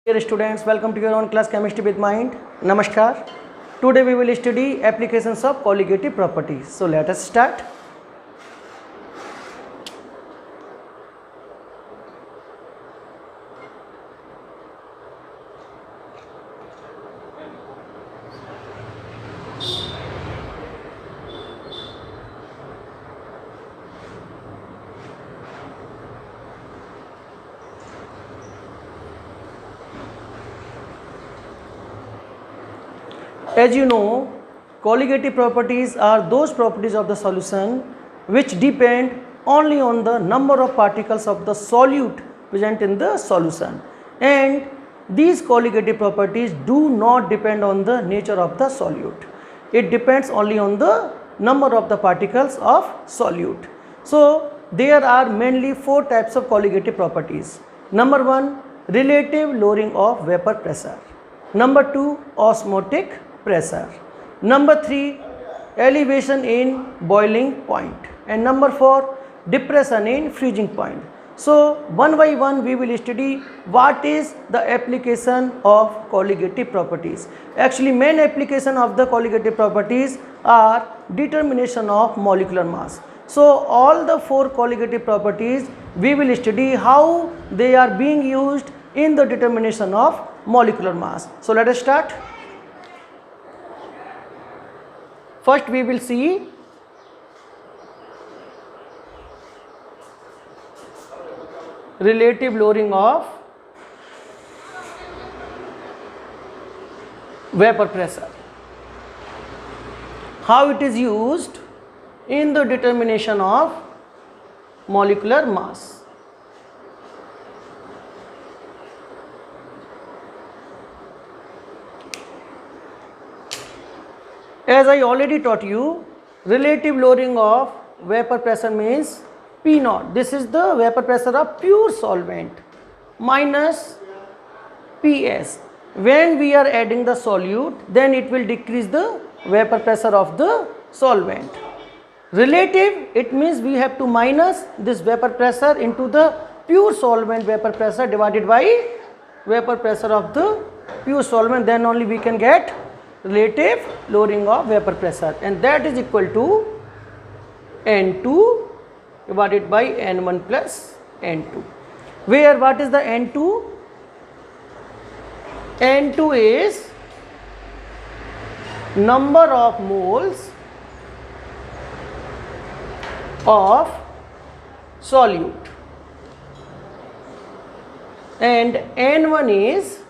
Dear students, welcome to your own class Chemistry with Mind. Namaskar. Today we will study applications of colligative properties. So let us start. As you know, colligative properties are those properties of the solution which depend only on the number of particles of the solute present in the solution, and these colligative properties do not depend on the nature of the solute. It depends only on the number of the particles of solute. So there are mainly four types of colligative properties. Number one, relative lowering of vapor pressure. Number two, osmotic pressure. Number three, elevation in boiling point. And number four, depression in freezing point. So one by one we will study what is the application of colligative properties. Actually main application of the colligative properties are determination of molecular mass. So all the four colligative properties we will study how they are being used in the determination of molecular mass. So let us start. First we will see relative lowering of vapor pressure. How it is used in the determination of molecular mass. As I already taught you, relative lowering of vapor pressure means P naught. This is the vapor pressure of pure solvent minus PS. When we are adding the solute, then it will decrease the vapor pressure of the solvent. Relative, it means we have to minus this vapor pressure into the pure solvent vapor pressure divided by vapor pressure of the pure solvent, then only we can get relative lowering of vapor pressure, and that is equal to N2 divided by N1 plus N2. Where what is the N2? N2 is number of moles of solute, and N1 is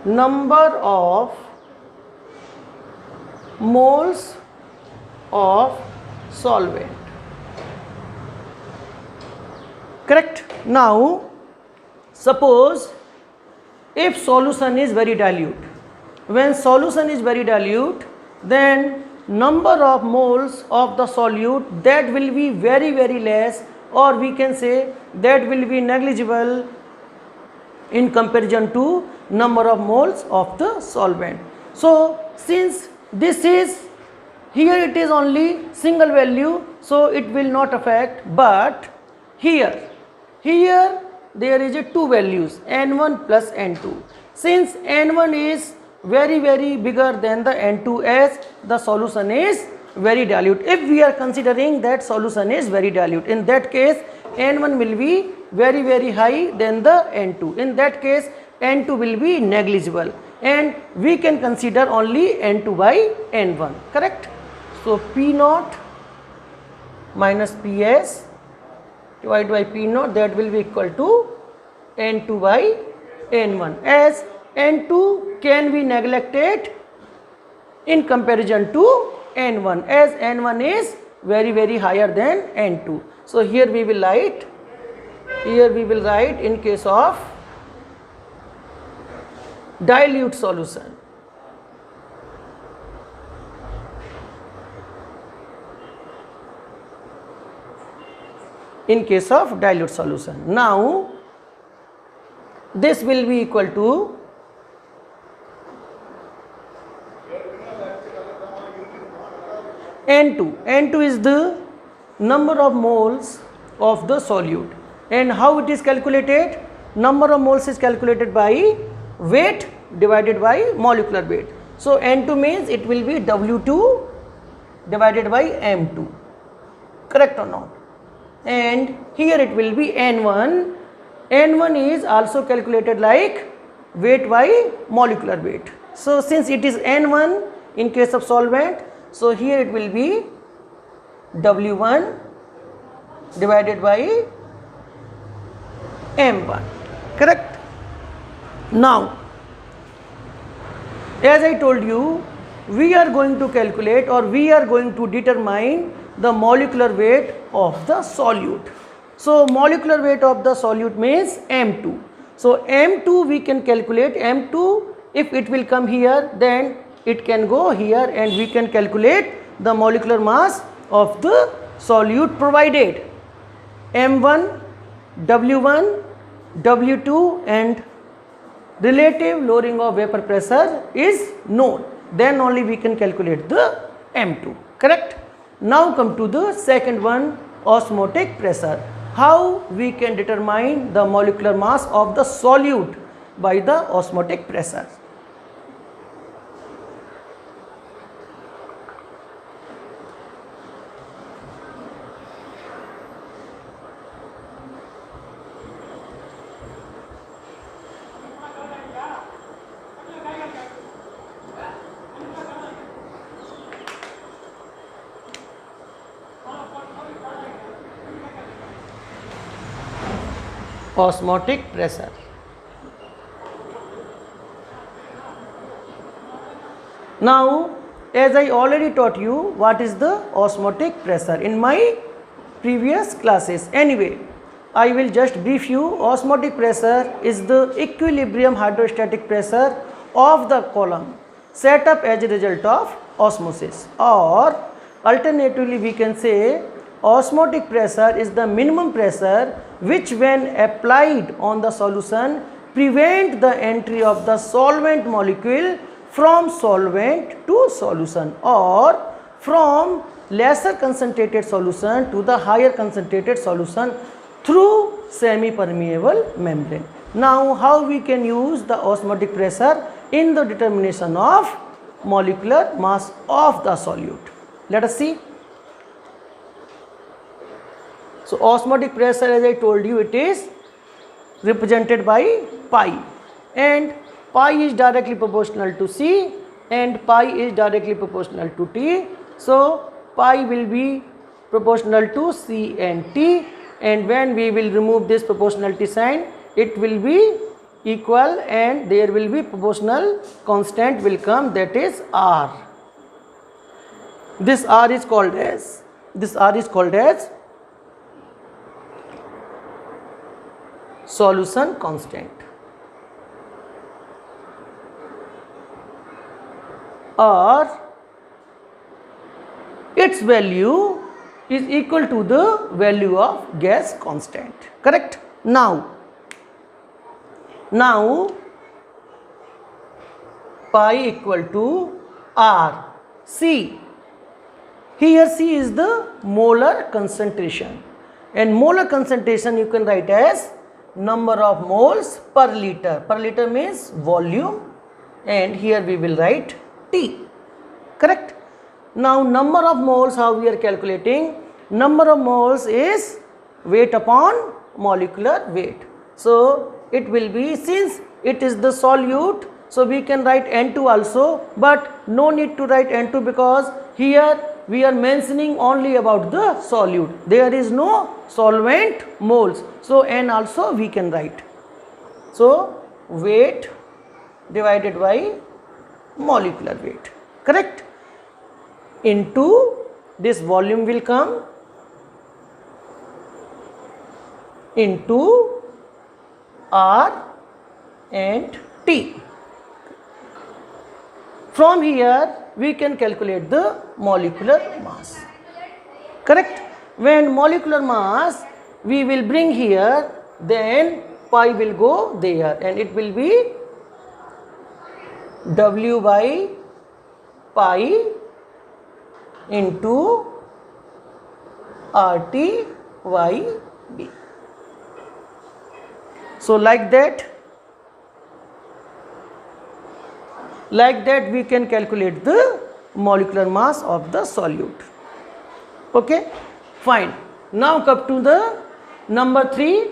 number of moles of solvent. Correct? Now suppose if solution is very dilute, when solution is very dilute, then number of moles of the solute, that will be very less, or we can say that will be negligible in comparison to number of moles of the solvent. So since this is here, it is only single value, so it will not affect, but here there is a two values, N1 plus N2. Since N1 is very bigger than the N2, as the solution is very dilute. If we are considering that solution is very dilute, in that case N1 will be very high than the N2. In that case N2 will be negligible, and we can consider only N2 by N1. Correct? So P naught minus PS divided by P naught, that will be equal to N2 by N1, as N2 can be neglected in comparison to N1, as N1 is very higher than N2. So here we will write in case of dilute solution. In case of dilute solution. Now this will be equal to N2. N2 is the number of moles of the solute, and how it is calculated? number of moles is calculated by weight divided by molecular weight. So N2 means it will be W2 divided by M2, correct or not? And here it will be N1. N1 is also calculated like weight by molecular weight. So since it is N1 in case of solvent, so here it will be W1 divided by M1, correct? Now, as I told you, we are going to calculate or we are going to determine the molecular weight of the solute. So molecular weight of the solute means M2. So M2 we can calculate. M2, if it will come here, then it can go here and we can calculate the molecular mass of the solute provided. M1, W1, W2 and relative lowering of vapor pressure is known. Then only we can calculate the M2, correct? Now come to the second one, osmotic pressure. How we can determine the molecular mass of the solute by the osmotic pressure. Osmotic pressure. Now, as I already taught you what is the osmotic pressure in my previous classes. Anyway, I will just brief you. Osmotic pressure is the equilibrium hydrostatic pressure of the column set up as a result of osmosis, or alternatively we can say osmotic pressure is the minimum pressure which when applied on the solution prevent the entry of the solvent molecule from solvent to solution or from lesser concentrated solution to the higher concentrated solution through semi-permeable membrane. Now how we can use the osmotic pressure in the determination of molecular mass of the solute? Let us see. So osmotic pressure, as I told you, it is represented by pi, and pi is directly proportional to C and pi is directly proportional to T. So pi will be proportional to C and T, and when we will remove this proportionality sign, it will be equal and there will be proportional constant will come, that is R. This R is called as solution constant, or its value is equal to the value of gas constant, correct? Now pi equal to R. C, here C is the molar concentration, and molar concentration you can write as number of moles per liter. Per liter means volume, and here we will write T, correct? Now number of moles, how we are calculating? Number of moles is weight upon molecular weight. So it will be, since it is the solute, so we can write N2 also, but no need to write N2 because here we are mentioning only about the solute. There is no solvent moles, so N also we can write. So weight divided by molecular weight, correct? Into this volume will come into R and T. From here we can calculate the molecular mass, correct? When molecular mass we will bring here, then pi will go there and it will be W by pi into RT by B. So like that we can calculate the molecular mass of the solute. Okay, fine. Now come to the number 3,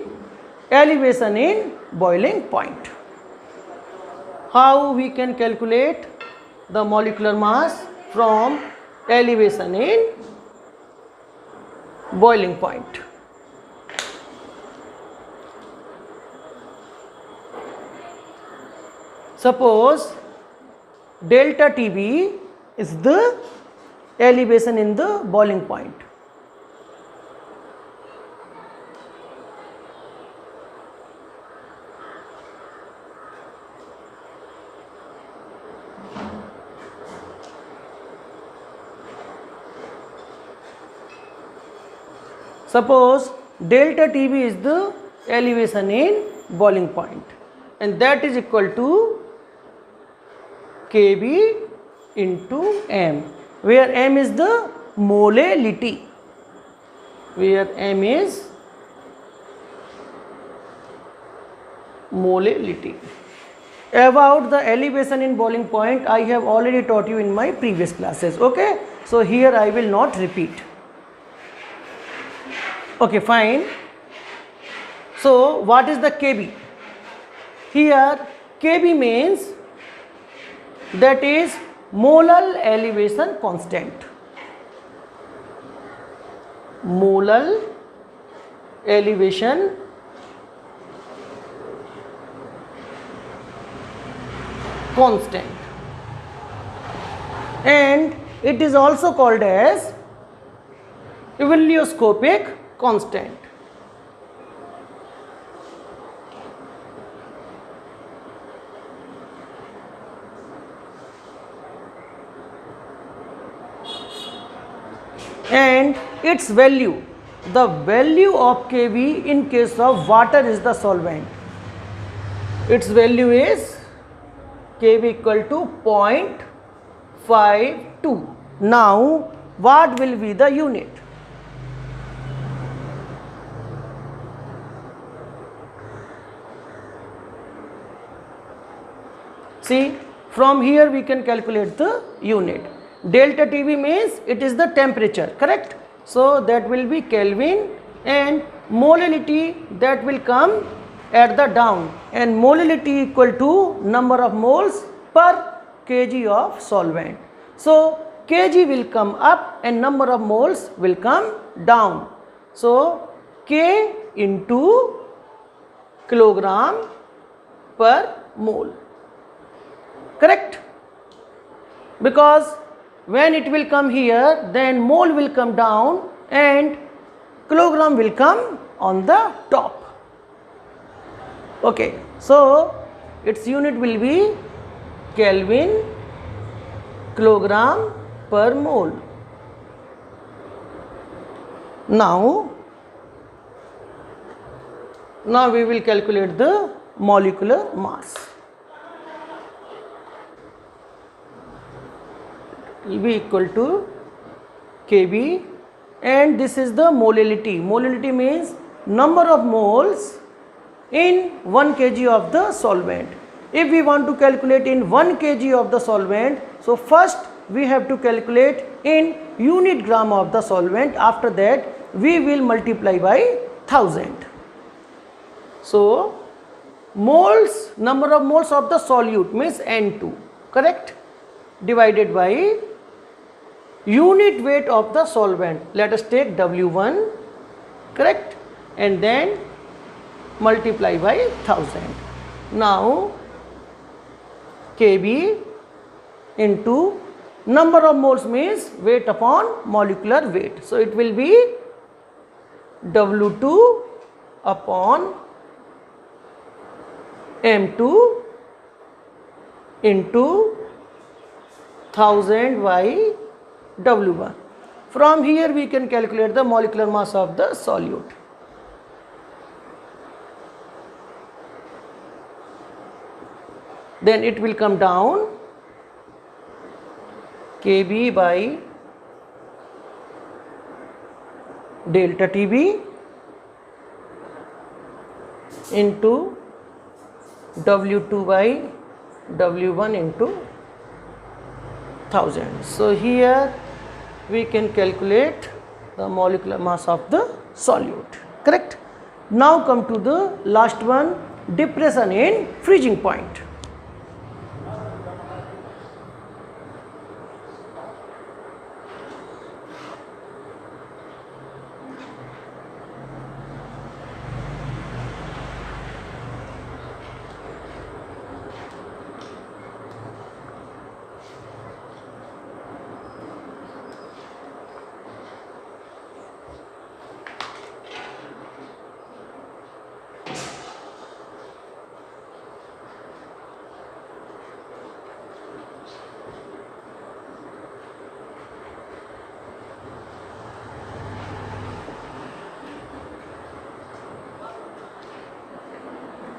elevation in boiling point. How we can calculate the molecular mass from elevation in boiling point? Suppose delta TB is the elevation in the boiling point. Suppose delta TB is the elevation in boiling point, and that is equal to Kb into m, where m is the molality, where m is molality. About the elevation in boiling point, I have already taught you in my previous classes. Okay, so here I will not repeat. Okay, fine. So what is the Kb? Here Kb means that is molar elevation constant. Molar elevation constant, and it is also called as ebullioscopic constant. And its value, the value of Kb in case of water is the solvent. Its value is Kb equal to 0.52. Now what will be the unit? See, from here we can calculate the unit. Delta TB means it is the temperature, correct? So that will be Kelvin, and molality, that will come at the down, and molality equal to number of moles per kg of solvent. So kg will come up and number of moles will come down. So K into kilogram per mole, correct? Because when it will come here, then mole will come down and kilogram will come on the top. Okay, so its unit will be Kelvin kilogram per mole. Now we will calculate the molecular mass. Will be equal to Kb, and this is the molality. Molality means number of moles in 1 kg of the solvent. If we want to calculate in 1 kg of the solvent, so first we have to calculate in unit gram of the solvent. After that we will multiply by 1000. So moles, number of moles of the solute means N2, correct, divided by unit weight of the solvent. Let us take W1, correct, and then multiply by 1000. Now Kb into number of moles means weight upon molecular weight. So it will be W2 upon M2 into 1000 by W1. From here we can calculate the molecular mass of the solute. Then it will come down Kb by delta Tb into W2 by W1 into 1000. So here we can calculate the molecular mass of the solute, correct? Now come to the last one, depression in freezing point.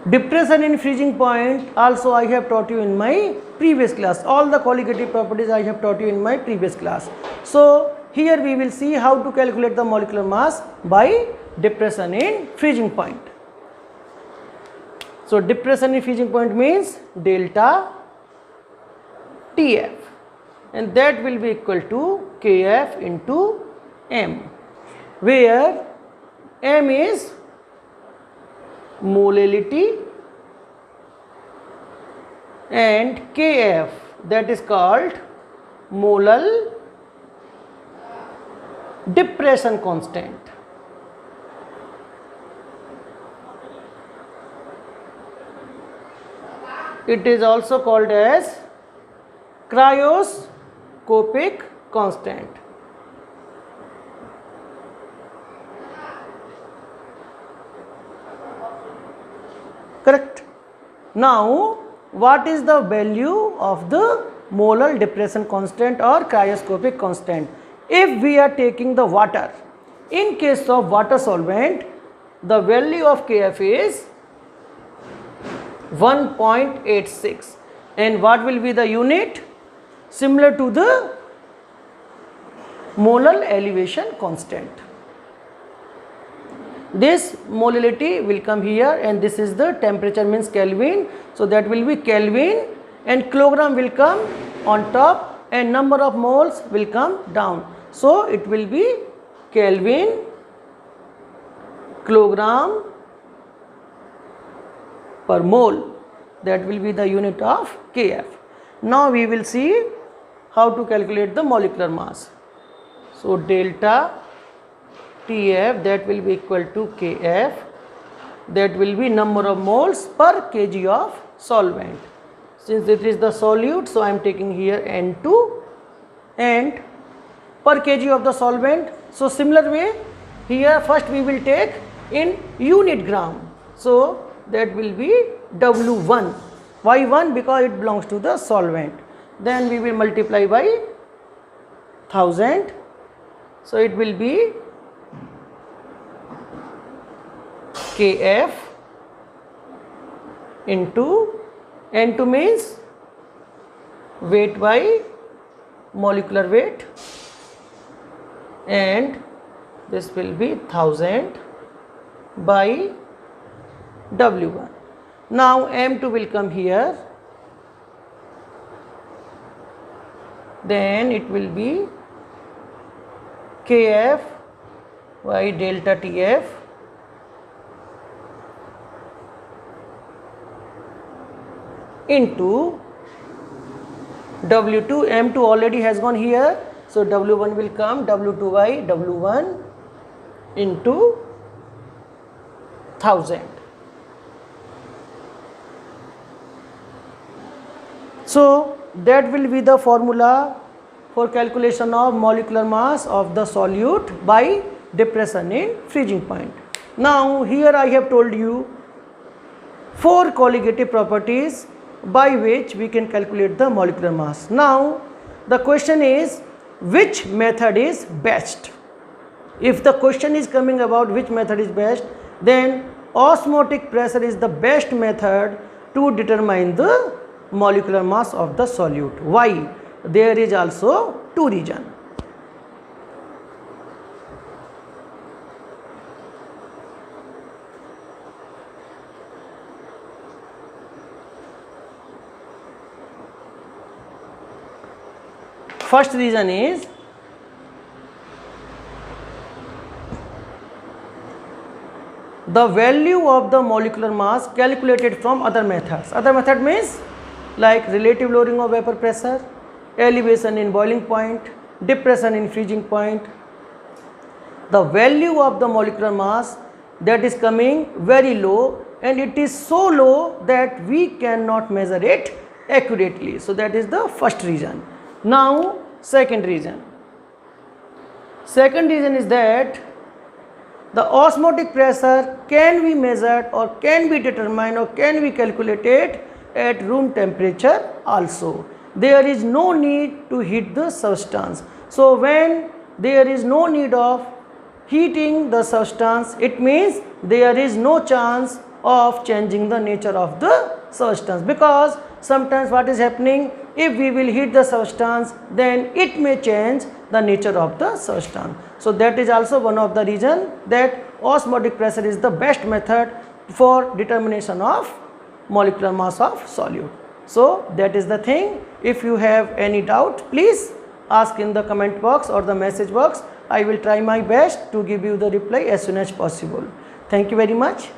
Depression in freezing point also I have taught you in my previous class. All the colligative properties I have taught you in my previous class. So here we will see how to calculate the molecular mass by depression in freezing point. So depression in freezing point means delta TF, and that will be equal to KF into M, where M is molality and Kf, that is called molal depression constant. It is also called as cryoscopic constant. Correct? Now, what is the value of the molar depression constant or cryoscopic constant? If we are taking the water, in case of water solvent, the value of Kf is 1.86, and what will be the unit? Similar to the molar elevation constant. This molality will come here, and this is the temperature, means Kelvin. So that will be Kelvin, and kilogram will come on top and number of moles will come down. So it will be Kelvin kilogram per mole. That will be the unit of Kf. Now we will see how to calculate the molecular mass. So delta TF, that will be equal to Kf, that will be number of moles per kg of solvent. Since it is the solute, so I am taking here N2, and per kg of the solvent. So similar way, here first we will take in unit gram. So that will be W1. Why 1? Because it belongs to the solvent. Then we will multiply by 1000. So it will be Kf into N2 means weight by molecular weight, and this will be 1000 by W1. Now M2 will come here, then it will be Kf by delta Tf into W2. M2 already has gone here, so W1 will come, W2 by W1 into 1000. So that will be the formula for calculation of molecular mass of the solute by depression in freezing point. Now here I have told you 4 colligative properties by which we can calculate the molecular mass. Now the question is, which method is best? If the question is coming about which method is best, then osmotic pressure is the best method to determine the molecular mass of the solute. Why? There is also 2 reasons. first reason is the value of the molecular mass calculated from other methods. Other method means like relative lowering of vapor pressure, elevation in boiling point, depression in freezing point. The value of the molecular mass that is coming very low, and it is so low that we cannot measure it accurately. So that is the first reason. Now second reason. Second reason is that the osmotic pressure can be measured or can be determined or can be calculated at room temperature also. There is no need to heat the substance. So when there is no need of heating the substance, it means there is no chance of changing the nature of the substance, because sometimes what is happening, if we will heat the substance, then it may change the nature of the substance. So that is also one of the reason that osmotic pressure is the best method for determination of molecular mass of solute. So that is the thing. If you have any doubt, please ask in the comment box or the message box. I will try my best to give you the reply as soon as possible. Thank you very much.